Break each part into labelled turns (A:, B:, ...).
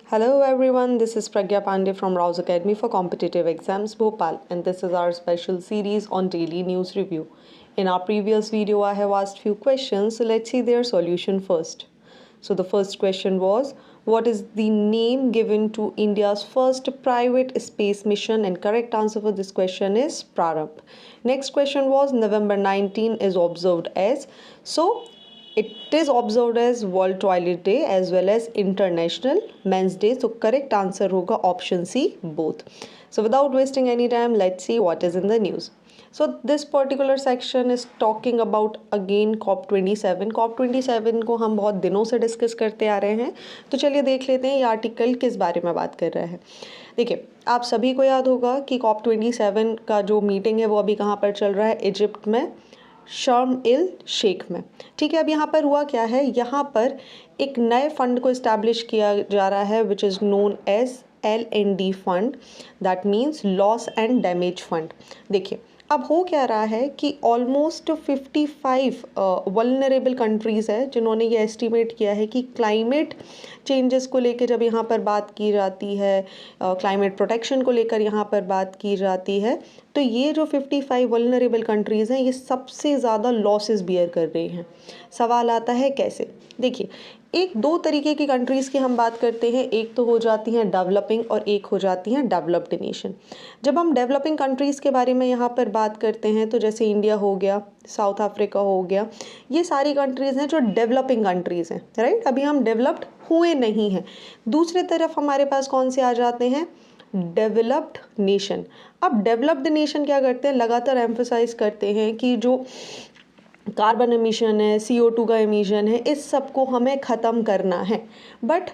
A: Hello everyone, this is Pragya Pandey from Rouse Academy for Competitive Exams Bhopal, and this is our special series on daily news review. In our previous video I have asked few questions, so let's see their solution first. So the first question was, what is the name given to India's first private space mission? And correct answer for this question is Prarambh. Next question was, November 19 is observed as, so it is observed as World Toilet Day as well as International Men's Day. So correct answer होगा option C, both. So without wasting any time, let's see what is in the news. So this particular section is talking about again COP27. COP27 को हम बहुत दिनों से discuss करते आ रहे हैं, तो चलिए देख लेते हैं ये आर्टिकल किस बारे में बात कर रहा है. देखिए, आप सभी को याद होगा कि COP27 का जो मीटिंग है वो अभी कहाँ पर चल रहा है, इजिप्ट में, शर्म इल शेख में. ठीक है, अब यहाँ पर हुआ क्या है, यहाँ पर एक नए फंड को इस्टेब्लिश किया जा रहा है which is known as LND fund, that means loss and damage fund. देखिए, अब हो क्या रहा है कि ऑलमोस्ट 55 वल्नरेबल कंट्रीज़ है जिन्होंने ये एस्टिमेट किया है कि क्लाइमेट चेंजेस को लेकर जब यहाँ पर बात की जाती है, क्लाइमेट प्रोटेक्शन को लेकर यहाँ पर बात की जाती है, तो ये जो 55 वल्नरेबल कंट्रीज़ हैं ये सबसे ज़्यादा लॉसेस बियर कर रही हैं. सवाल आता है कैसे. देखिए, एक दो तरीके की कंट्रीज़ की हम बात करते हैं, एक तो हो जाती हैं डेवलपिंग और एक हो जाती हैं डेवलप्ड नेशन. जब हम डेवलपिंग कंट्रीज़ के बारे में यहाँ पर बात करते हैं तो जैसे इंडिया हो गया, साउथ अफ्रीका हो गया, ये सारी कंट्रीज़ हैं जो डेवलपिंग कंट्रीज़ हैं, राइट. अभी हम डेवलप्ड हुए नहीं हैं. दूसरी तरफ हमारे पास कौन से आ जाते हैं, डेवलप्ड नेशन. अब डेवलप्ड नेशन क्या करते हैं, लगातार एम्फसाइज करते हैं कि जो कार्बन एमिशन है, CO2 का एमिशन है, इस सब को हमें ख़त्म करना है. बट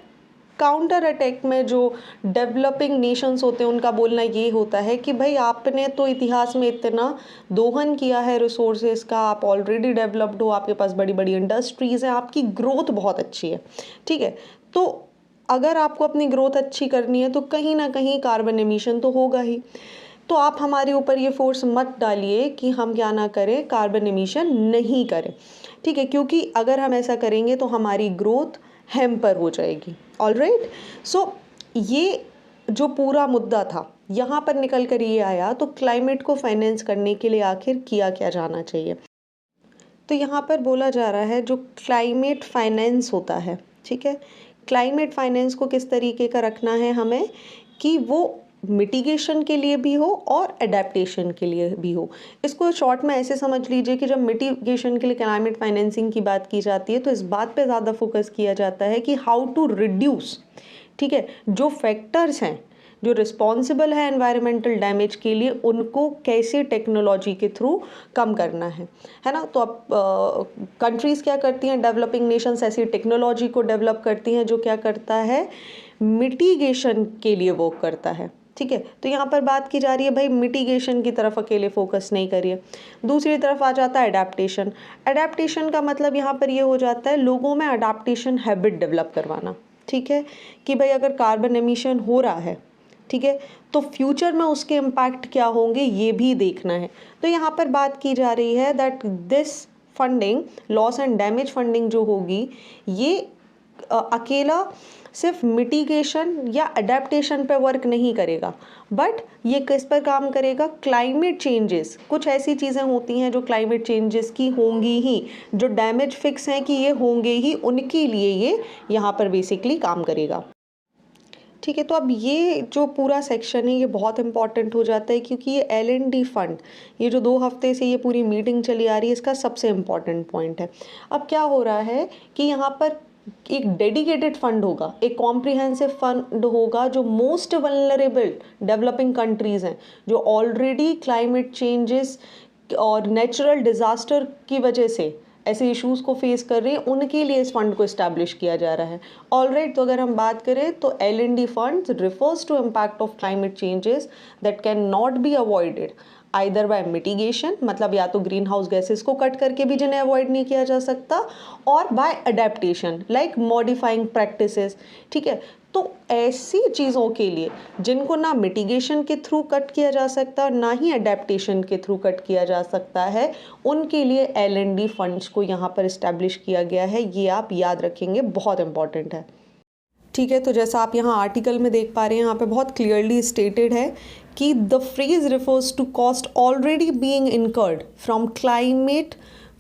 A: काउंटर अटैक में जो डेवलपिंग नेशंस होते हैं उनका बोलना ये होता है कि भाई आपने तो इतिहास में इतना दोहन किया है रिसोर्सेज का, आप ऑलरेडी डेवलप्ड हो, आपके पास बड़ी बड़ी इंडस्ट्रीज़ हैं, आपकी ग्रोथ बहुत अच्छी है. ठीक है, तो अगर आपको अपनी ग्रोथ अच्छी करनी है तो कहीं ना कहीं कार्बन एमिशन तो होगा ही. तो आप हमारे ऊपर ये फोर्स मत डालिए कि हम क्या ना करें, कार्बन एमिशन नहीं करें. ठीक है, क्योंकि अगर हम ऐसा करेंगे तो हमारी ग्रोथ हैम्पर हो जाएगी. ऑलराइट, सो ये जो पूरा मुद्दा था यहाँ पर निकल कर ये आया, तो क्लाइमेट को फाइनेंस करने के लिए आखिर किया क्या जाना चाहिए. तो यहाँ पर बोला जा रहा है जो क्लाइमेट फाइनेंस होता है, ठीक है, क्लाइमेट फाइनेंस को किस तरीके का रखना है हमें कि वो मिटिगेशन के लिए भी हो और एडेप्टेशन के लिए भी हो. इसको शॉर्ट में ऐसे समझ लीजिए कि जब मिटिगेशन के लिए क्लाइमेट फाइनेंसिंग की बात की जाती है तो इस बात पे ज़्यादा फोकस किया जाता है कि हाउ टू रिड्यूस, ठीक है, जो फैक्टर्स हैं जो रिस्पॉन्सिबल है एनवायरमेंटल डैमेज के लिए, उनको कैसे टेक्नोलॉजी के थ्रू कम करना है ना. तो अब कंट्रीज़ क्या करती हैं, डेवलपिंग नेशंस ऐसी टेक्नोलॉजी को डेवलप करती हैं जो क्या करता है, मिटिगेशन के लिए वर्क करता है. ठीक है, तो यहाँ पर बात की जा रही है भाई मिटिगेशन की तरफ अकेले फोकस नहीं करिए. दूसरी तरफ आ जाता है अडेप्टेशन. अडेप्टेशन का मतलब यहाँ पर ये हो जाता है लोगों में अडेप्टेशन हैबिट डेवलप करवाना. ठीक है, कि भाई अगर कार्बन एमिशन हो रहा है, ठीक है, तो फ्यूचर में उसके इम्पैक्ट क्या होंगे ये भी देखना है. तो यहाँ पर बात की जा रही है that this funding, loss and damage funding जो होगी, ये अकेला सिर्फ मिटिगेशन या अडेप्टेशन पे वर्क नहीं करेगा, बट ये किस पर काम करेगा, क्लाइमेट चेंजेस. कुछ ऐसी चीज़ें होती हैं जो क्लाइमेट चेंजेस की होंगी ही, जो डैमेज फिक्स हैं कि ये होंगे ही, उनके लिए ये यहाँ पर बेसिकली काम करेगा. ठीक है, तो अब ये जो पूरा सेक्शन है ये बहुत इंपॉर्टेंट हो जाता है क्योंकि ये LND फंड, ये जो 2 हफ्ते से ये पूरी मीटिंग चली आ रही है, इसका सबसे इम्पॉर्टेंट पॉइंट है. अब क्या हो रहा है कि यहाँ पर एक डेडिकेटेड फंड होगा, एक कॉम्प्रिहेंसिव फंड होगा जो मोस्ट वल्नरेबल डेवलपिंग कंट्रीज़ हैं, जो ऑलरेडी क्लाइमेट चेंजेस और नेचुरल डिज़ास्टर की वजह से ऐसे इश्यूज़ को फेस कर रही हैं, उनके लिए इस फंड को इस्टेब्लिश किया जा रहा है. ऑलराइट, तो अगर हम बात करें तो LND funds refers to impact of climate changes that can not be avoided either by mitigation, मतलब या तो ग्रीन हाउस गैसेस को कट करके भी जिन्हें अवॉइड नहीं किया जा सकता, और by adaptation like modifying practices. ठीक है, तो ऐसी चीज़ों के लिए जिनको ना मिटिगेशन के थ्रू कट किया जा सकता ना ही अडेप्टेशन के थ्रू कट किया जा सकता है, उनके लिए LND फंड्स को यहाँ पर इस्टेब्लिश किया गया है. ये आप याद रखेंगे, बहुत इंपॉर्टेंट है. ठीक है, तो जैसा आप यहाँ आर्टिकल में देख पा रहे हैं, यहाँ पे बहुत क्लियरली स्टेटेड है कि the phrase refers to cost already being incurred from climate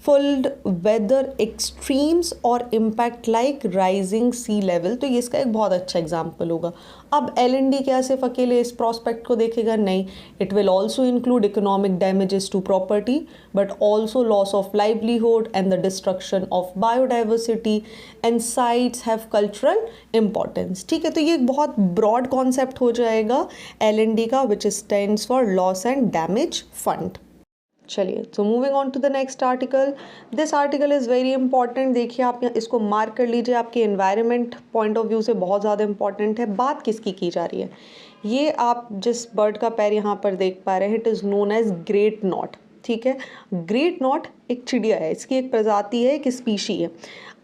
A: fuelled weather extremes और impact like rising sea level. तो ये इसका एक बहुत अच्छा एग्जाम्पल होगा। अब LND क्या सिर्फ अकेले इस प्रोस्पेक्ट को देखेगा? नहीं, it will also include economic damages to property but also loss of livelihood and the destruction of biodiversity and sites have cultural importance. ठीक है, तो ये एक बहुत ब्रॉड कॉन्सेप्ट हो जाएगा LND का, which stands for loss and damage fund. चलिए, तो moving on to the next article. This article is very important. देखिए, आप इसको मार्क कर लीजिए, आपके एनवायरनमेंट पॉइंट ऑफ व्यू से बहुत ज़्यादा इंपॉर्टेंट है। बात किसकी की जा रही है? ये आप जिस बर्ड का पैर यहाँ पर देख पा रहे हैं, it is known as great knot. ठीक है, ग्रेट नॉट एक चिड़िया है, इसकी एक प्रजाति है, एक स्पीशी है।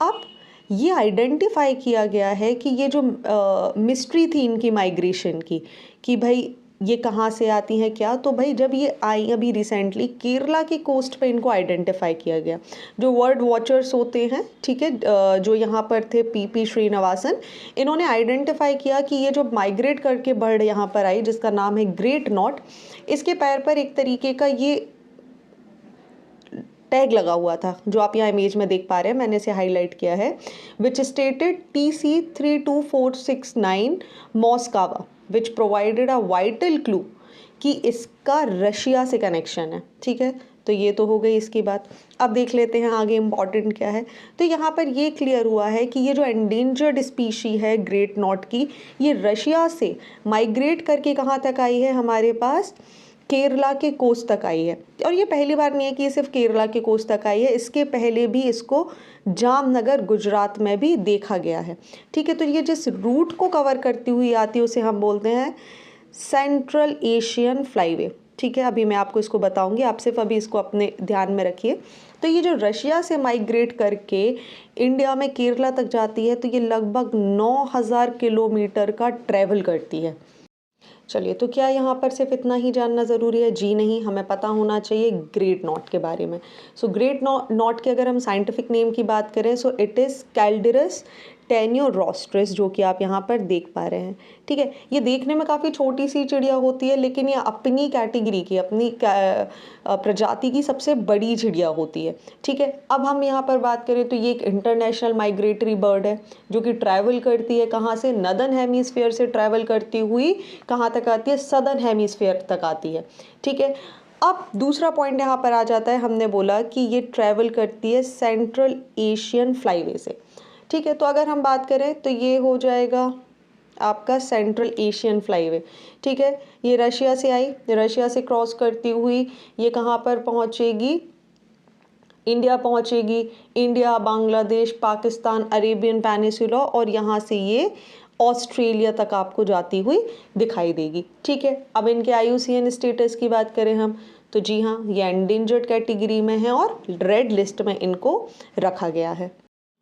A: अब ये आइडेंटिफाई किया गया है कि ये जो मिस्ट्री थी इनकी माइग्रेशन की, कि भाई ये कहाँ से आती हैं क्या, तो भाई जब ये आई अभी रिसेंटली केरला की कोस्ट पे इनको आइडेंटिफाई किया गया। जो वर्ड वॉचर्स होते हैं, ठीक है, जो यहाँ पर थे PP श्रीनिवासन, इन्होंने आइडेंटिफाई किया कि ये जो माइग्रेट करके बर्ड यहाँ पर आई, जिसका नाम है ग्रेट नॉट, इसके पैर पर एक तरीके का ये टैग लगा हुआ था, जो आप यहाँ इमेज में देख पा रहे हैं, मैंने इसे हाईलाइट किया है, which stated TC32469 Moskva, which provided a vital clue कि इसका रशिया से कनेक्शन है। ठीक है, तो ये तो हो गई इसकी बात। अब देख लेते हैं आगे इम्पॉर्टेंट क्या है। तो यहाँ पर ये क्लियर हुआ है कि ये जो एंडेंजर्ड स्पीशी है ग्रेट नॉट की, ये रशिया से माइग्रेट करके कहाँ तक आई है? हमारे पास केरला के कोस्ट तक आई है। और ये पहली बार नहीं है कि ये सिर्फ केरला के कोस्ट तक आई है, इसके पहले भी इसको जामनगर गुजरात में भी देखा गया है। ठीक है, तो ये जिस रूट को कवर करती हुई आती है उसे हम बोलते हैं सेंट्रल एशियन फ्लाईवे। ठीक है, अभी मैं आपको इसको बताऊंगी, आप सिर्फ अभी इसको अपने ध्यान में रखिए। तो ये जो रशिया से माइग्रेट करके इंडिया में केरला तक जाती है, तो ये लगभग 9000 किलोमीटर का ट्रैवल करती है। चलिए, तो क्या यहाँ पर सिर्फ इतना ही जानना ज़रूरी है? जी नहीं, हमें पता होना चाहिए ग्रेट नॉट के बारे में। सो ग्रेट नॉट के अगर हम साइंटिफिक नेम की बात करें, सो इट इज़ कैल्डेरस टेनियोरोस्ट्रिस, जो कि आप यहाँ पर देख पा रहे हैं। ठीक है, ये देखने में काफ़ी छोटी सी चिड़िया होती है, लेकिन ये अपनी कैटेगरी की, अपनी प्रजाति की सबसे बड़ी चिड़िया होती है। ठीक है, अब हम यहाँ पर बात करें तो ये एक इंटरनेशनल माइग्रेटरी बर्ड है, जो कि ट्रैवल करती है कहाँ से? नदर्न हेमीस्फीयर से ट्रैवल करती हुई कहाँ तक आती है? सदर्न हेमीस्फीयर तक आती है। ठीक है, अब दूसरा पॉइंट यहाँ पर आ जाता है, हमने बोला कि ये ट्रैवल करती है सेंट्रल एशियन फ्लाईवे से। ठीक है, तो अगर हम बात करें तो ये हो जाएगा आपका सेंट्रल एशियन फ्लाईवे। ठीक है, ये रशिया से आई, रशिया से क्रॉस करती हुई ये कहाँ पर पहुँचेगी? इंडिया पहुँचेगी। India, Bangladesh, Pakistan, Arabian peninsula, और यहाँ से ये ऑस्ट्रेलिया तक आपको जाती हुई दिखाई देगी। ठीक है, अब इनके IUCN स्टेटस की बात करें हम, तो जी हाँ, ये एंडेंजर्ड कैटेगरी में है और रेड लिस्ट में इनको रखा गया है।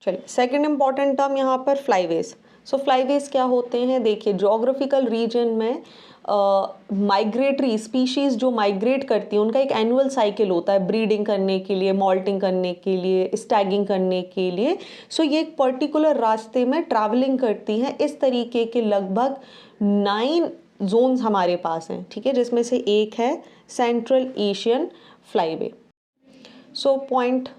A: चलिए, सेकंड इंपॉर्टेंट टर्म यहाँ पर फ्लाईवेज। सो फ्लाईवेज क्या होते हैं? देखिए, ज्योग्राफिकल रीजन में माइग्रेटरी स्पीशीज़ जो माइग्रेट करती हैं, उनका एक एनुअल साइकिल होता है, ब्रीडिंग करने के लिए, मॉल्टिंग करने के लिए, स्टैगिंग करने के लिए। सो ये एक पर्टिकुलर रास्ते में ट्रैवलिंग करती हैं। इस तरीके के लगभग 9 जोन्स हमारे पास हैं। ठीक है, जिसमें से एक है central Asian flyway. So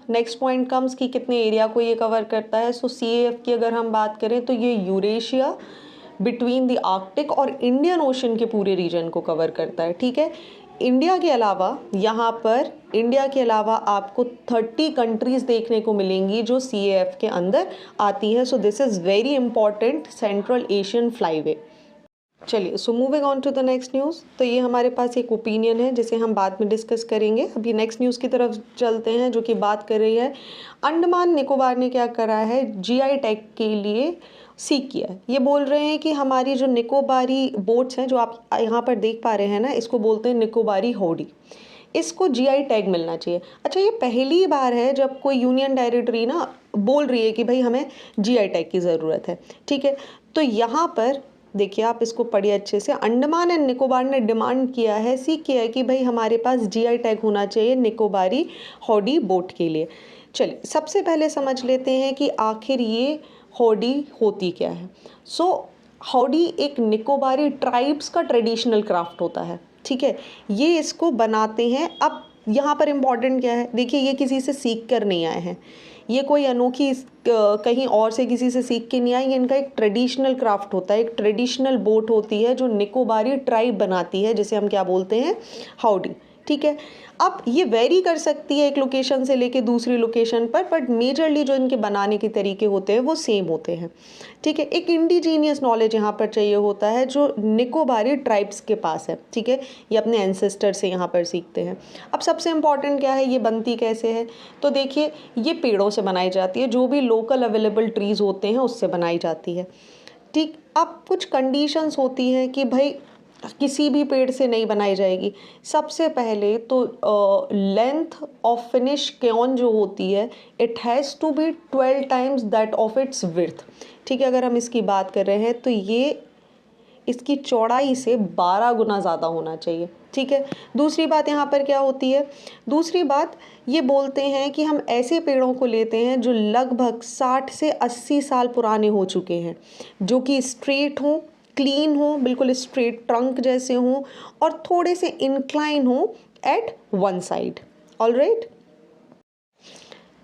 A: next point comes कि कितने एरिया को ये कवर करता है। सो CAF की अगर हम बात करें तो ये यूरेशिया, बिटवीन द आर्कटिक और इंडियन ओशन के पूरे रीजन को कवर करता है। ठीक है, इंडिया के अलावा यहाँ पर आपको 30 कंट्रीज़ देखने को मिलेंगी जो CAF के अंदर आती है। So this is very important central Asian flyway. चलिए, so moving on to the next news. तो ये हमारे पास एक ओपिनियन है जिसे हम बाद में डिस्कस करेंगे। अभी नेक्स्ट न्यूज़ की तरफ चलते हैं, जो कि बात कर रही है अंडमान निकोबार ने क्या करा है? GI टैग के लिए सीख किया है। ये बोल रहे हैं कि हमारी जो निकोबारी बोट्स हैं, जो आप यहाँ पर देख पा रहे हैं ना, इसको बोलते हैं निकोबारी होडी, इसको GI टैग मिलना चाहिए। अच्छा, ये पहली बार है जब कोई यूनियन टेरिटरी ना बोल रही है कि भाई हमें GI टैग की ज़रूरत है। ठीक है, तो यहाँ पर देखिए, आप इसको पढ़िए अच्छे से। अंडमान एंड निकोबार ने डिमांड किया है, सीख किया है कि भाई हमारे पास GI टैग होना चाहिए निकोबारी हॉडी बोट के लिए। चलिए, सबसे पहले समझ लेते हैं कि आखिर ये हौडी होती क्या है। सो हौडी एक निकोबारी ट्राइब्स का ट्रेडिशनल क्राफ्ट होता है, ठीक है। ये इसको बनाते हैं। अब यहाँ पर इम्पॉर्टेंट क्या है, देखिए ये किसी से सीख कर नहीं आए हैं, ये कोई अनोखी कहीं और से किसी से सीख के नहीं आए। ये इनका एक ट्रेडिशनल क्राफ्ट होता है, एक ट्रेडिशनल बोट होती है जो निकोबारी ट्राइब बनाती है, जिसे हम क्या बोलते हैं, हाउडी, ठीक है। अब ये वेरी कर सकती है एक लोकेशन से लेके दूसरी लोकेशन पर, बट मेजरली जो इनके बनाने के तरीके होते हैं वो सेम होते हैं, ठीक है। एक इंडिजीनियस नॉलेज यहाँ पर चाहिए होता है जो निकोबारी ट्राइब्स के पास है, ठीक है। ये अपने एंसेस्टर से यहाँ पर सीखते हैं। अब सबसे इम्पॉर्टेंट क्या है, ये बनती कैसे है, तो देखिए ये पेड़ों से बनाई जाती है, जो भी लोकल अवेलेबल ट्रीज़ होते हैं उससे बनाई जाती है, ठीक। अब कुछ कंडीशंस होती हैं कि भाई किसी भी पेड़ से नहीं बनाई जाएगी। सबसे पहले तो लेंथ ऑफ फिनिश केन जो होती है, it has to be 12 times that of its width, ठीक है। अगर हम इसकी बात कर रहे हैं तो ये इसकी चौड़ाई से 12 गुना ज़्यादा होना चाहिए, ठीक है। दूसरी बात यहाँ पर क्या होती है, दूसरी बात ये बोलते हैं कि हम ऐसे पेड़ों को लेते हैं जो लगभग 60 से 80 साल पुराने हो चुके हैं, जो कि स्ट्रेट हों, क्लीन हो, बिल्कुल स्ट्रेट ट्रंक जैसे हों और थोड़े से इंक्लाइन हो एट वन साइड, ऑलराइट,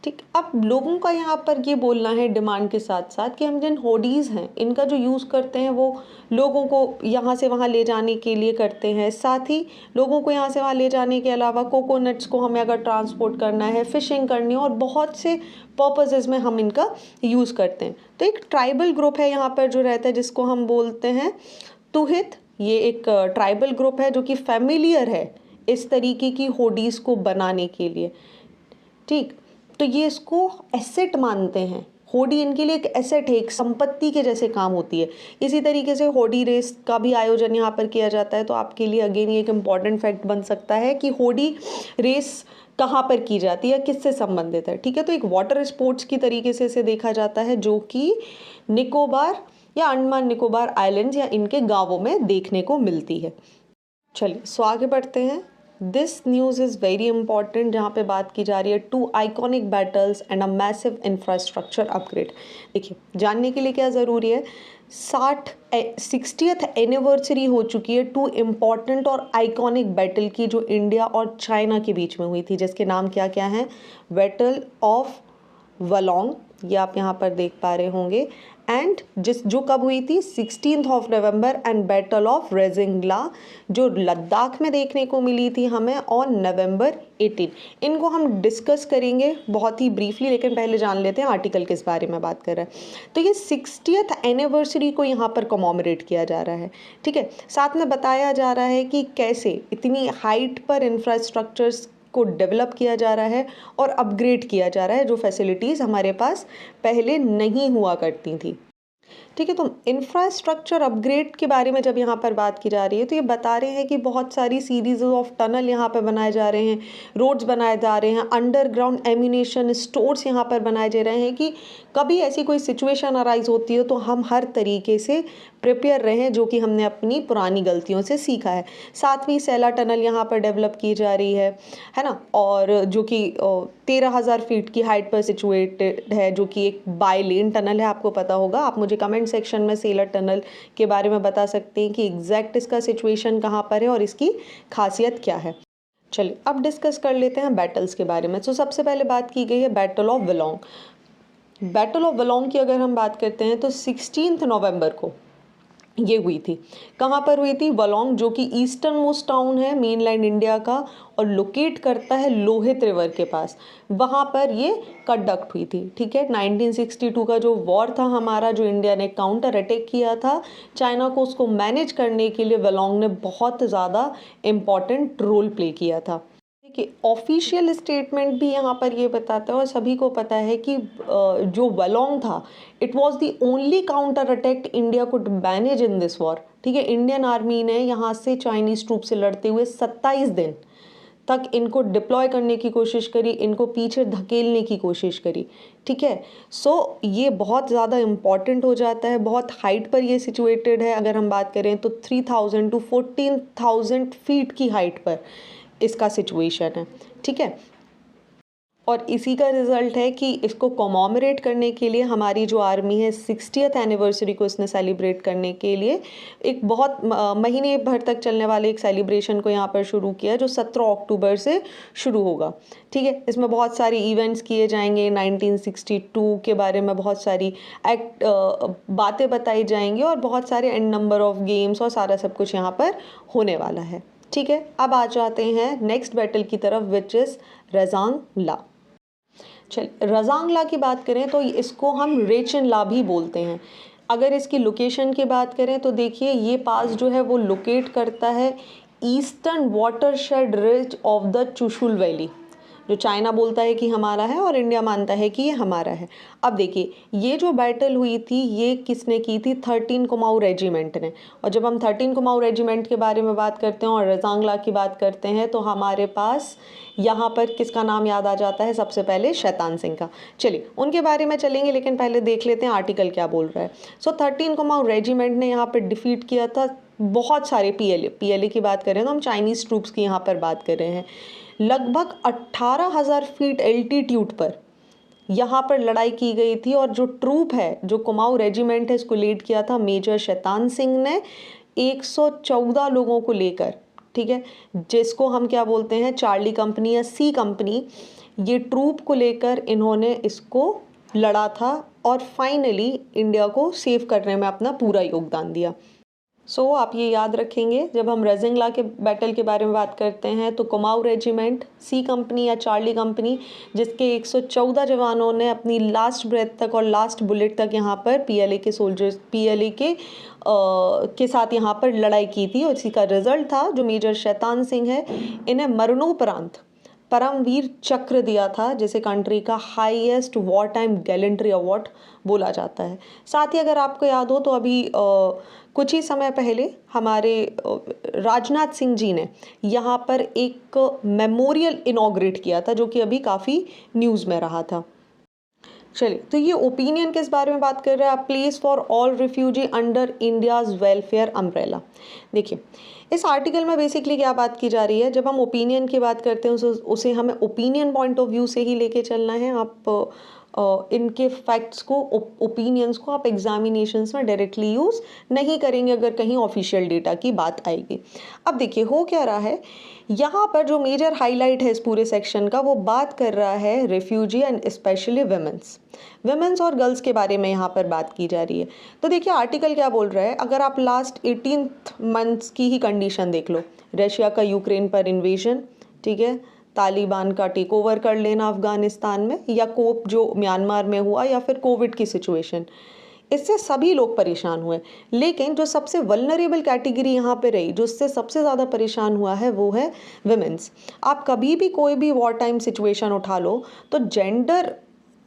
A: ठीक। अब लोगों का यहाँ पर ये बोलना है डिमांड के साथ साथ कि हम जिन होडीज़ हैं इनका जो यूज़ करते हैं वो लोगों को यहाँ से वहाँ ले जाने के लिए करते हैं। साथ ही लोगों को यहाँ से वहाँ ले जाने के अलावा कोकोनट्स को हमें अगर ट्रांसपोर्ट करना है, फिशिंग करनी है और बहुत से पर्पसेस में हम इनका यूज़ करते हैं। तो एक ट्राइबल ग्रुप है यहाँ पर जो रहता है जिसको हम बोलते हैं तुहित। ये एक ट्राइबल ग्रुप है जो कि फैमिलियर है इस तरीके की होडीज़ को बनाने के लिए, ठीक। तो ये इसको एसेट मानते हैं, होडी इनके लिए एक एसेट है, एक संपत्ति के जैसे काम होती है। इसी तरीके से होडी रेस का भी आयोजन यहाँ पर किया जाता है। तो आपके लिए अगेन ये एक इम्पॉर्टेंट फैक्ट बन सकता है कि होडी रेस कहाँ पर की जाती है, किससे संबंधित है, ठीक है। तो एक वाटर स्पोर्ट्स की तरीके से इसे देखा जाता है जो कि निकोबार या अंडमान निकोबार आइलैंड्स या इनके गाँवों में देखने को मिलती है। चलिए सो आगे बढ़ते हैं। This news is very important, जहाँ पे बात की जा रही है 2 iconic battles and a massive infrastructure upgrade. देखिए जानने के लिए क्या ज़रूरी है, 60th एनिवर्सरी हो चुकी है 2 इम्पॉर्टेंट और आइकॉनिक बैटल की जो इंडिया और चाइना के बीच में हुई थी, जिसके नाम क्या क्या हैं, बैटल ऑफ वलोंग, ये आप यहाँ पर देख पा रहे होंगे, एंड जो कब हुई थी 16 नवंबर, एंड बैटल ऑफ रेजिंगला जो लद्दाख में देखने को मिली थी हमें ऑन नवंबर 18। इनको हम डिस्कस करेंगे बहुत ही ब्रीफली, लेकिन पहले जान लेते हैं आर्टिकल किस बारे में बात कर रहा है। तो ये 60th एनिवर्सरी को यहाँ पर कॉमेमोरेट किया जा रहा है, ठीक है। साथ में बताया जा रहा है कि कैसे इतनी हाइट पर इंफ्रास्ट्रक्चर्स को डेवलप किया जा रहा है और अपग्रेड किया जा रहा है, जो फैसिलिटीज़ हमारे पास पहले नहीं हुआ करती थी, ठीक है। तो इंफ्रास्ट्रक्चर अपग्रेड के बारे में जब यहाँ पर बात की जा रही है तो ये बता रहे हैं कि बहुत सारी सीरीज ऑफ टनल यहाँ पर बनाए जा रहे हैं, रोड्स बनाए जा रहे हैं, अंडरग्राउंड एम्यूनेशन स्टोर्स यहाँ पर बनाए जा रहे हैं कि कभी ऐसी कोई सिचुएशन अराइज होती है तो हम हर तरीके से प्रिपेयर रहें, जो कि हमने अपनी पुरानी गलतियों से सीखा है। सातवीं सैला टनल यहाँ पर डेवलप की जा रही है ना, और जो कि 13,000 फीट की हाइट पर सिचुएटेड है, जो कि एक बाई लेन टनल है। आपको पता होगा, आप मुझे कमेंट सेक्शन में सेलर टनल के बारे में बता सकते हैं कि एग्जैक्ट इसका सिचुएशन कहाँ पर है और इसकी खासियत क्या है। चलिए अब डिस्कस कर लेते हैं बैटल्स के बारे में। तो सबसे पहले बात की गई है बैटल ऑफ वलोंग। बैटल ऑफ वलोंग की अगर हम बात करते हैं तो 16 नवंबर को ये हुई थी। कहाँ पर हुई थी, वलोंग जो कि ईस्टर्न मोस्ट टाउन है मेनलैंड इंडिया का और लोकेट करता है लोहित रिवर के पास, वहाँ पर ये कंडक्ट हुई थी, ठीक है। 1962 का जो वॉर था हमारा, जो इंडिया ने काउंटर अटैक किया था चाइना को, उसको मैनेज करने के लिए वलोंग ने बहुत ज़्यादा इम्पॉर्टेंट रोल प्ले किया था। देखिए ऑफिशियल स्टेटमेंट भी यहाँ पर ये बताता है और सभी को पता है कि जो वलोंग था it was the only counter attack India could manage in this war, ठीक है। इंडियन आर्मी ने यहाँ से चाइनीज़ ट्रूप से लड़ते हुए 27 दिन तक इनको डिप्लॉय करने की कोशिश करी, इनको पीछे धकेलने की कोशिश करी, ठीक है। सो ये बहुत ज़्यादा इम्पॉर्टेंट हो जाता है, बहुत हाइट पर ये सिचुएटेड है। अगर हम बात करें तो 3000 to 14,000 फीट की हाइट पर इसका सिचुएशन है, ठीक है। और इसी का रिज़ल्ट है कि इसको कॉमोमरेट करने के लिए हमारी जो आर्मी है 60th एनिवर्सरी को इसने सेलिब्रेट करने के लिए एक बहुत महीने भर तक चलने वाले एक सेलिब्रेशन को यहाँ पर शुरू किया, जो 17 अक्टूबर से शुरू होगा। ठीक है, इसमें बहुत सारे इवेंट्स किए जाएंगे, 1962 के बारे में बहुत सारी बातें बताई जाएंगी और बहुत सारे एंड नंबर ऑफ गेम्स और सारा सब कुछ यहाँ पर होने वाला है। ठीक है, अब आ जाते हैं नेक्स्ट बैटल की तरफ, विच इज़ रजांग ला। चल, रजांग ला की बात करें तो इसको हम रेचन ला भी बोलते हैं। अगर इसकी लोकेशन की बात करें तो देखिए ये पास जो है वो लोकेट करता है eastern watershed ridge of the Chushul valley, जो चाइना बोलता है कि हमारा है और इंडिया मानता है कि ये हमारा है। अब देखिए ये जो बैटल हुई थी ये किसने की थी, 13 कुमाऊं रेजिमेंट ने। और जब हम 13 कुमाऊं रेजिमेंट के बारे में बात करते हैं और रजांग ला की बात करते हैं तो हमारे पास यहाँ पर किसका नाम याद आ जाता है, सबसे पहले शैतान सिंह का। चलिए उनके बारे में चलेंगे, लेकिन पहले देख लेते हैं आर्टिकल क्या बोल रहा है। सो 13 कुमाऊं रेजिमेंट ने यहाँ पर डिफीट किया था बहुत सारे पीएलए की बात करें तो हम चाइनीज़ ट्रूप्स की यहाँ पर बात कर रहे हैं। लगभग 18,000 फीट एल्टीट्यूड पर यहाँ पर लड़ाई की गई थी और जो ट्रूप है, जो कुमाऊं रेजिमेंट है, इसको लीड किया था मेजर शैतान सिंह ने 114 लोगों को लेकर। ठीक है, जिसको हम क्या बोलते हैं, चार्ली कंपनी या सी कंपनी। ये ट्रूप को लेकर इन्होंने इसको लड़ा था और फाइनली इंडिया को सेव करने में अपना पूरा योगदान दिया। सो आप ये याद रखेंगे जब हम रजांग ला के बैटल के बारे में बात करते हैं तो कुमाऊं रेजिमेंट, सी कंपनी या चार्ली कंपनी, जिसके 114 जवानों ने अपनी लास्ट ब्रेथ तक और लास्ट बुलेट तक यहाँ पर पीएलए के साथ यहाँ पर लड़ाई की थी। और इसी का रिजल्ट था जो मेजर शैतान सिंह है, इन्हें मरणोपरांत परमवीर चक्र दिया था, जिसे कंट्री का highest war time gallantry award बोला जाता है। साथ ही अगर आपको याद हो तो अभी कुछ ही समय पहले हमारे राजनाथ सिंह जी ने यहाँ पर एक मेमोरियल इनॉग्रेट किया था, जो कि अभी काफ़ी न्यूज़ में रहा था। चलिए, तो ये ओपिनियन किस बारे में बात कर रहा है, place for all refugee under India's welfare umbrella. देखिए इस आर्टिकल में बेसिकली क्या बात की जा रही है, जब हम ओपिनियन की बात करते हैं उसे हमें ओपिनियन पॉइंट ऑफ व्यू से ही लेके चलना है। आप इनके फैक्ट्स को, ओपिनियंस को आप एग्जामिनेशंस में डायरेक्टली यूज़ नहीं करेंगे अगर कहीं ऑफिशियल डेटा की बात आएगी। अब देखिए हो क्या रहा है, यहाँ पर जो मेजर हाईलाइट है इस पूरे सेक्शन का, वो बात कर रहा है रिफ्यूजी एंड स्पेशली विमेंस और गर्ल्स के बारे में यहाँ पर बात की जा रही है। तो देखिए आर्टिकल क्या बोल रहा है, अगर आप लास्ट 18 मंथ्स की ही कंडीशन देख लो, रशिया का यूक्रेन पर इन्वेजन, ठीक है, तालिबान का टेक ओवर कर लेना अफगानिस्तान में, या कोप जो म्यांमार में हुआ, या फिर कोविड की सिचुएशन, इससे सभी लोग परेशान हुए। लेकिन जो सबसे वल्नरेबल कैटेगरी यहाँ पे रही, जो उससे सबसे ज़्यादा परेशान हुआ है, वो है विमेंस। आप कभी भी कोई भी वॉर टाइम सिचुएशन उठा लो तो जेंडर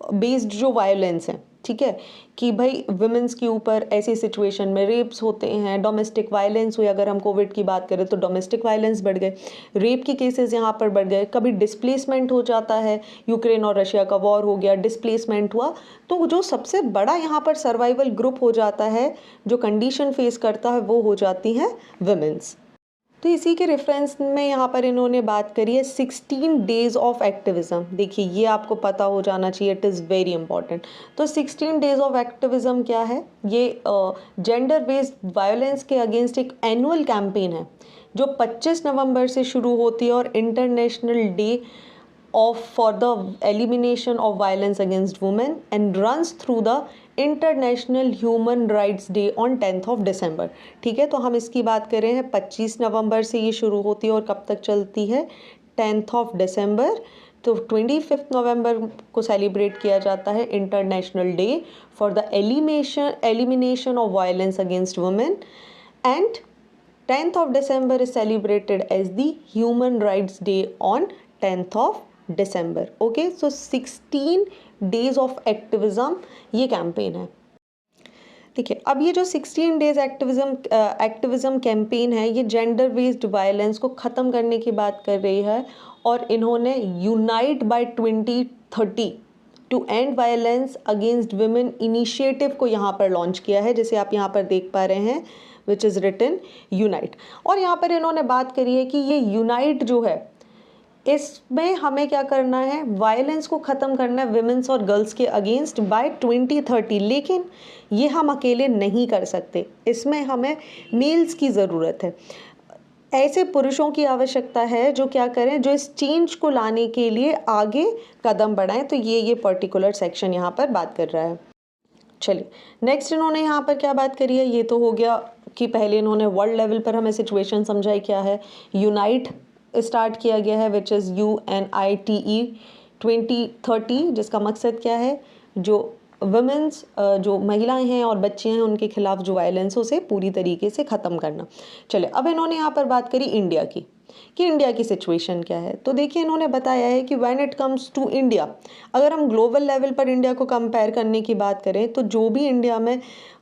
A: बेस्ड जो वायलेंस है, ठीक है, कि भाई विमेंस के ऊपर ऐसी सिचुएशन में रेप्स होते हैं, डोमेस्टिक वायलेंस हुई, अगर हम कोविड की बात करें तो डोमेस्टिक वायलेंस बढ़ गए, रेप के केसेस यहाँ पर बढ़ गए, कभी डिस्प्लेसमेंट हो जाता है, यूक्रेन और रशिया का वॉर हो गया, डिस्प्लेसमेंट हुआ, तो जो सबसे बड़ा यहाँ पर सर्वाइवल ग्रुप हो जाता है, जो कंडीशन फेस करता है, वो हो जाती हैं विमेंस। तो इसी के रेफरेंस में यहाँ पर इन्होंने बात करी है 16 डेज ऑफ एक्टिविज़म। देखिए ये आपको पता हो जाना चाहिए, इट इज़ वेरी इंपॉर्टेंट। तो 16 डेज ऑफ एक्टिविज़म क्या है, ये जेंडर बेस्ड वायलेंस के अगेंस्ट एक एनुअल कैंपेन है जो 25 नवंबर से शुरू होती है और international day for the elimination of violence against women and runs through the international human rights day on 10th of December। ठीक है, तो हम इसकी बात कर रहे हैं 25 नवंबर से ये शुरू होती है और कब तक चलती है, 10th of December। तो 25 नवंबर को सेलिब्रेट किया जाता है international day for the elimination of violence against women, and 10th of December is celebrated as the Human Rights Day on 10th of December। Okay, so 16 days of activism ये campaign है। देखिए अब ये जो 16 days activism campaign है, ये gender based violence को ख़त्म करने की बात कर रही है और इन्होंने unite by 2030 to end violence against women initiative को यहाँ पर लॉन्च किया है, जैसे आप यहाँ पर देख पा रहे हैं, विच इज़ रिटन यूनाइट। और यहाँ पर इन्होंने बात करी है कि ये यूनाइट जो है इसमें हमें क्या करना है, वायलेंस को ख़त्म करना है विमेंस और गर्ल्स के अगेंस्ट बाय 2030। लेकिन ये हम अकेले नहीं कर सकते, इसमें हमें मेल्स की ज़रूरत है, ऐसे पुरुषों की आवश्यकता है जो क्या करें, जो इस चेंज को लाने के लिए आगे कदम बढ़ाएं। तो ये पर्टिकुलर सेक्शन यहाँ पर बात कर रहा है। चलिए नेक्स्ट इन्होंने यहाँ पर क्या बात करी है, ये तो हो गया कि पहले इन्होंने वर्ल्ड लेवल पर हमें सिचुएशन समझाई क्या है। यूनाइट स्टार्ट किया गया है विच इज़ UNITE 2030, जिसका मकसद क्या है, जो वुमेंस जो महिलाएं हैं और बच्चे हैं उनके खिलाफ जो वायलेंस उसे पूरी तरीके से ख़त्म करना। चलिए अब इन्होंने यहाँ पर बात करी इंडिया की कि इंडिया की सिचुएशन क्या है। तो देखिए इन्होंने बताया है कि when it comes to India, अगर हम ग्लोबल लेवल पर इंडिया को कंपेयर करने की बात करें तो जो भी इंडिया में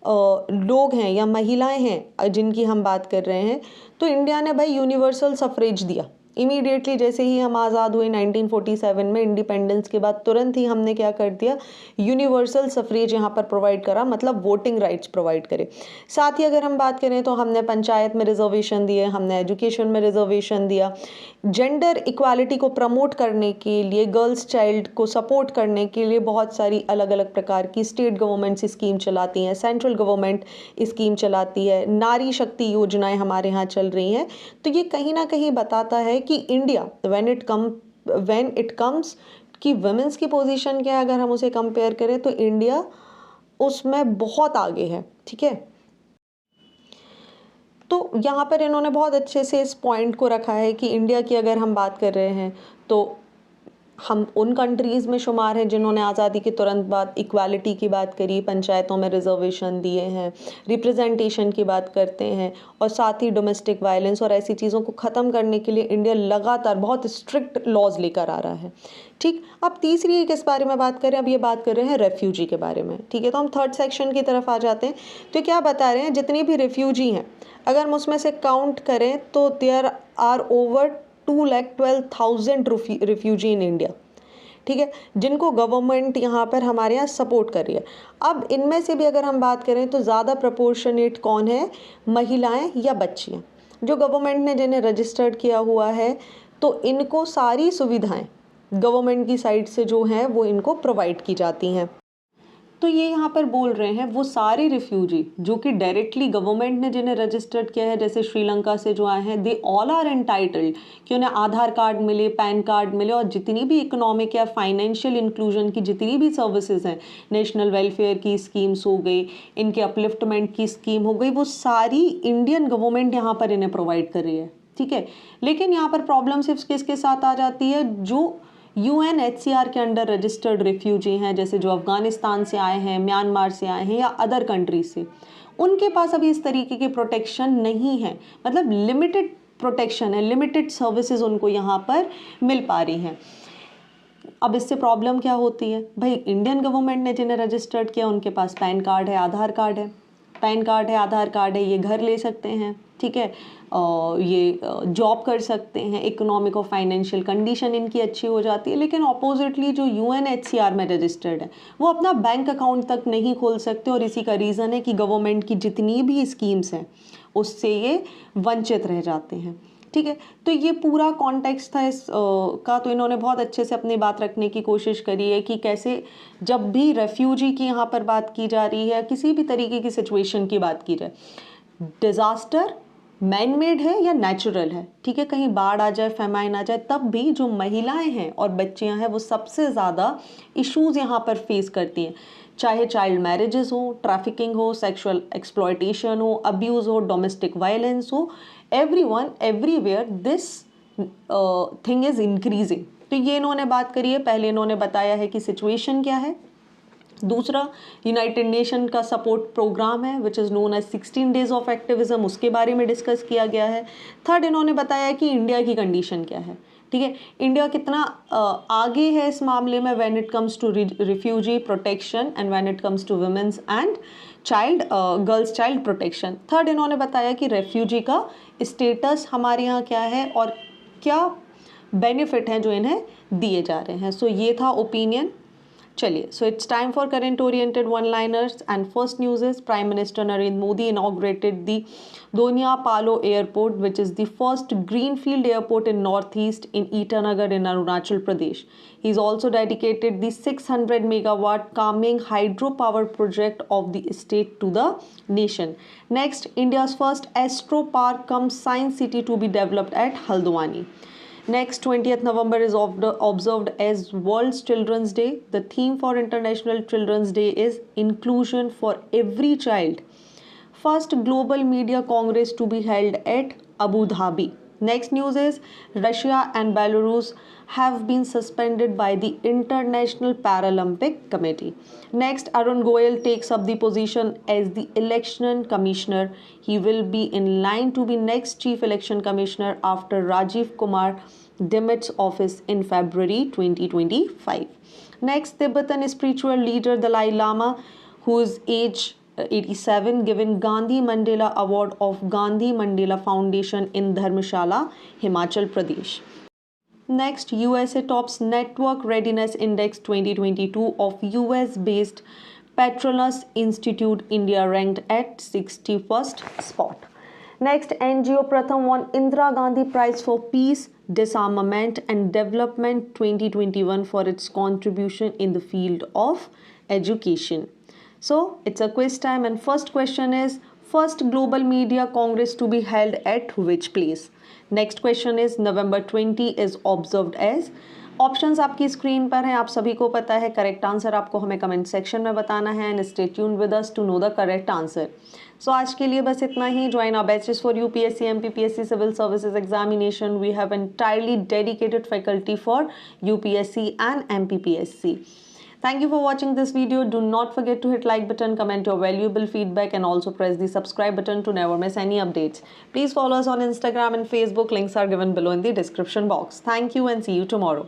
A: लोग हैं या महिलाएं हैं जिनकी हम बात कर रहे हैं, तो इंडिया ने भाई यूनिवर्सल सफरेज दिया इमीडिएटली। जैसे ही हम आज़ाद हुए 1947 में, इंडिपेंडेंस के बाद तुरंत ही हमने क्या कर दिया, यूनिवर्सल सफरेज यहाँ पर प्रोवाइड करा, मतलब वोटिंग राइट्स प्रोवाइड करे। साथ ही अगर हम बात करें तो हमने पंचायत में रिजर्वेशन दिए, हमने एजुकेशन में रिजर्वेशन दिया, जेंडर इक्वालिटी को प्रमोट करने के लिए, गर्ल्स चाइल्ड को सपोर्ट करने के लिए बहुत सारी अलग अलग प्रकार की स्टेट गवर्नमेंट्स स्कीम चलाती हैं, सेंट्रल गवर्नमेंट स्कीम चलाती है, नारी शक्ति योजनाएं हमारे यहाँ चल रही हैं। तो ये कहीं ना कहीं बताता है कि इंडिया व्हेन इट कम्स कि वुमेन्स की पोजीशन क्या है, अगर हम उसे कंपेयर करें तो इंडिया उसमें बहुत आगे है। ठीक है, तो यहाँ पर इन्होंने बहुत अच्छे से इस पॉइंट को रखा है कि इंडिया की अगर हम बात कर रहे हैं तो हम उन कंट्रीज़ में शुमार हैं जिन्होंने आज़ादी के तुरंत बाद इक्वालिटी की बात करी, पंचायतों में रिजर्वेशन दिए हैं, रिप्रेजेंटेशन की बात करते हैं, और साथ ही डोमेस्टिक वायलेंस और ऐसी चीज़ों को ख़त्म करने के लिए इंडिया लगातार बहुत स्ट्रिक्ट लॉज लेकर आ रहा है। ठीक, अब तीसरी किस बारे में बात करें, अब ये बात कर रहे हैं रेफ्यूजी के बारे में। ठीक है, तो हम थर्ड सेक्शन की तरफ आ जाते हैं। तो क्या बता रहे हैं, जितने भी रेफ्यूजी हैं अगर हम उसमें से काउंट करें तो there are over 2,12,000 refugee in India. ठीक है, जिनको गवर्नमेंट यहाँ पर हमारे यहाँ सपोर्ट कर रही है। अब इनमें से भी अगर हम बात करें तो ज़्यादा प्रपोर्शनेट कौन है, महिलाएं या बच्चियाँ, जो गवर्नमेंट ने जिन्हें रजिस्टर्ड किया हुआ है, तो इनको सारी सुविधाएं गवर्नमेंट की साइड से जो हैं वो इनको प्रोवाइड की जाती हैं। तो ये यहाँ पर बोल रहे हैं वो सारे रिफ्यूजी जो कि डायरेक्टली गवर्नमेंट ने जिन्हें रजिस्टर्ड किया है, जैसे श्रीलंका से जो आए हैं, दे ऑल आर एंटाइटल्ड कि उन्हें आधार कार्ड मिले, पैन कार्ड मिले, और जितनी भी इकोनॉमिक या फाइनेंशियल इंक्लूजन की जितनी भी सर्विसेज हैं, नेशनल वेलफेयर की स्कीम्स हो गई, इनके अपलिफ्टमेंट की स्कीम हो गई, वो सारी इंडियन गवर्नमेंट यहाँ पर इन्हें प्रोवाइड कर रही है। ठीक है, लेकिन यहाँ पर प्रॉब्लम सिर्फ किसके साथ आ जाती है, जो UNHCR के अंडर रजिस्टर्ड रिफ्यूजी हैं, जैसे जो अफगानिस्तान से आए हैं, म्यांमार से आए हैं या अदर कंट्रीज से, उनके पास अभी इस तरीके की प्रोटेक्शन नहीं है, मतलब लिमिटेड प्रोटेक्शन है, लिमिटेड सर्विसेज उनको यहाँ पर मिल पा रही हैं। अब इससे प्रॉब्लम क्या होती है, भाई इंडियन गवर्नमेंट ने जिन्हें रजिस्टर्ड किया उनके पास पैन कार्ड है, आधार कार्ड है, पैन कार्ड है, आधार कार्ड है, ये घर ले सकते हैं, ठीक है, ये जॉब कर सकते हैं, इकोनॉमिक और फाइनेंशियल कंडीशन इनकी अच्छी हो जाती है। लेकिन ऑपोजिटली जो UNHCR में रजिस्टर्ड है वो अपना बैंक अकाउंट तक नहीं खोल सकते, और इसी का रीज़न है कि गवर्नमेंट की जितनी भी स्कीम्स हैं उससे ये वंचित रह जाते हैं। ठीक है, तो ये पूरा कॉन्टेक्स्ट था इस का। तो इन्होंने बहुत अच्छे से अपनी बात रखने की कोशिश करी है कि कैसे जब भी रेफ्यूजी की यहाँ पर बात की जा रही है, किसी भी तरीके की सिचुएशन की बात की जाए, डिज़ास्टर मैन मेड है या नेचुरल है, ठीक है, कहीं बाढ़ आ जाए, फेमाइन आ जाए, तब भी जो महिलाएं हैं और बच्चियां हैं वो सबसे ज़्यादा इश्यूज़ यहाँ पर फेस करती हैं, चाहे चाइल्ड मैरिजेस हो, ट्रैफिकिंग हो, सेक्सुअल एक्सप्लॉयटेशन हो, अब्यूज़ हो, डोमेस्टिक वायलेंस हो, everyone everywhere this thing is increasing. तो ये इन्होंने बात करी है। पहले इन्होंने बताया है कि सिचुएशन क्या है, दूसरा यूनाइटेड नेशन का सपोर्ट प्रोग्राम है which is known as 16 days of activism, उसके बारे में डिस्कस किया गया है। थर्ड इन्होंने बताया कि इंडिया की कंडीशन क्या है, ठीक है, इंडिया कितना आगे है इस मामले में when it comes to refugee protection and when it comes to women's and child girls child protection. Third इन्होंने बताया कि रेफ्यूजी का स्टेटस हमारे यहाँ क्या है और क्या बेनिफिट हैं जो इन्हें दिए जा रहे हैं। सो ये था ओपिनियन। चलिए, so it's time for current oriented one liners and first news is Prime Minister Narendra Modi inaugurated the Donia Palo Airport, which is the first greenfield airport in northeast in Itanagar in Arunachal Pradesh. He's also dedicated the 600 megawatt Kameng hydropower project of the state to the nation. Next, India's first Astro Park cum Science City to be developed at Haldwani. Next, 20th November is observed as World Children's Day. The theme for International Children's Day is Inclusion for Every Child. First Global Media Congress to be held at Abu Dhabi. Next news is Russia and Belarus have been suspended by the International Paralympic Committee. Next, Arun Goyal takes up the position as the Election Commissioner. He will be in line to be next Chief Election Commissioner after Rajiv Kumar demits office in February 2025. Next, Tibetan spiritual leader Dalai Lama, whose age 87, given Gandhi Mandela Award of Gandhi Mandela Foundation in Dharmshala, Himachal Pradesh. Next, USA tops Network Readiness Index 2022 of US based Petronas Institute, India ranked at 61st spot. Next, NGO Pratham won Indira Gandhi Prize for Peace, Disarmament and Development 2021 for its contribution in the field of education. So, it's a quiz time and first question is, first Global Media Congress to be held at which place? Next question is, November 20 is observed as. Options आपकी screen पर हैं, आप सभी को पता है. Correct answer आपको हमें कमेंट सेक्शन में बताना है and stay tuned with us to know the correct answer. So आज के लिए बस इतना ही. Join our batches for UPSC, MPPSC, civil services examination. We have entirely dedicated faculty for UPSC and MPPSC. Thank you for watching this video. Do not forget to hit like button, comment your valuable feedback and also press the subscribe button to never miss any updates. Please follow us on Instagram and Facebook. Links are given below in the description box. Thank you and see you tomorrow.